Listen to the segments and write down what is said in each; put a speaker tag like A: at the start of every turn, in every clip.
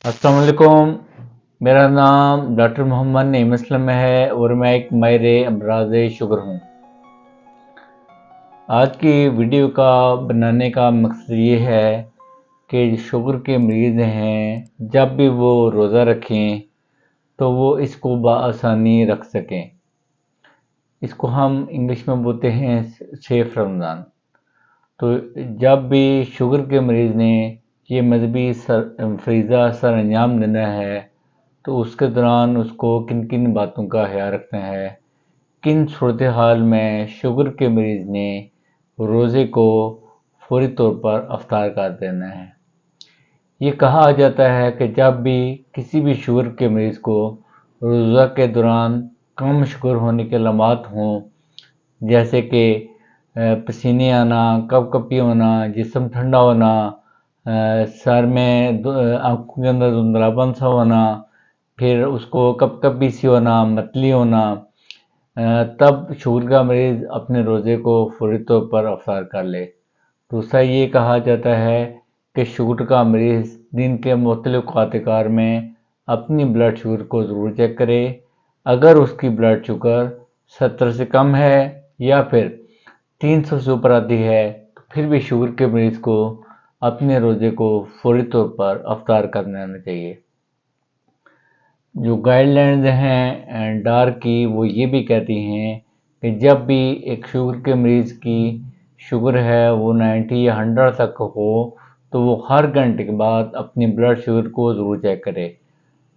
A: अस्सलाम वालेकुम। मेरा नाम डॉक्टर मोहम्मद नईम असलम है और मैं एक माहिर अमराज शुगर हूँ। आज की वीडियो का बनाने का मकसद ये है कि शुगर के मरीज़ हैं, जब भी वो रोज़ा रखें तो वो इसको बआसानी रख सकें। इसको हम इंग्लिश में बोलते हैं सेफ रमज़ान। तो जब भी शुगर के मरीज़ ने ये मजहबी फरीज़ा सर अंजाम देना है तो उसके दौरान उसको किन किन बातों का ख्याल रखना है, किन सूरत हाल में शुगर के मरीज़ ने रोज़े को फौरी तौर पर अफ्तार कर देना है। ये कहा जाता है कि जब भी किसी भी शुगर के मरीज़ को रोज़ा के दौरान कम शुगर होने के अलामात हों, जैसे कि पसीने आना, कपकपी होना, जिस्म ठंडा होना, सर में आँखों के अंदर धुंधलापन सा होना, फिर उसको कपकपी सी होना, मतली होना, तब शुगर का मरीज़ अपने रोज़े को फौरी तौर पर अफ्तार कर ले। दूसरा ये कहा जाता है कि शुगर का मरीज़ दिन के मुख्तलिफ़ औक़ात में अपनी ब्लड शुगर को ज़रूर चेक करे। अगर उसकी ब्लड शुगर 70 से कम है या फिर 300 से ऊपर आती है तो फिर भी शुगर के मरीज़ को अपने रोज़े को फौरी तौर पर अफ्तार कर लेना चाहिए। जो गाइडलाइंस हैं डार की, वो ये भी कहती हैं कि जब भी एक शुगर के मरीज़ की शुगर है वो 90 या 100 तक हो तो वो हर घंटे के बाद अपनी ब्लड शुगर को ज़रूर चेक करे।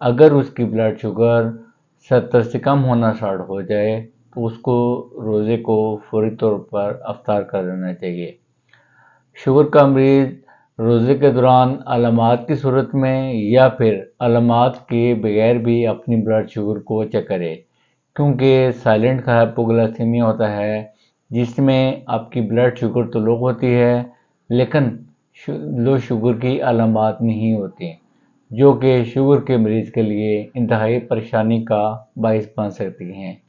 A: अगर उसकी ब्लड शुगर 70 से कम होना स्टार्ट हो जाए तो उसको रोज़े को फौरी तौर पर अफ्तार कर देना चाहिए। शुगर का मरीज़ रोज़े के दौरान अलामात की सूरत में या फिर अलामात के बगैर भी अपनी ब्लड शुगर को चेक करे, क्योंकि साइलेंट हाइपोग्लाइसेमिया होता है जिसमें आपकी ब्लड शुगर तो लो होती है लेकिन लो शुगर की अलामात नहीं होती, जो कि शुगर के मरीज़ के लिए इंतहाई परेशानी का बाइस बन सकती हैं।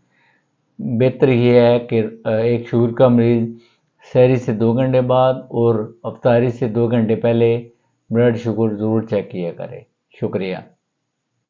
A: बेहतर ये है कि एक शुगर का मरीज़ सहरी से 2 घंटे बाद और अफ्तारी से 2 घंटे पहले ब्लड शुगर ज़रूर चेक किया करे। शुक्रिया।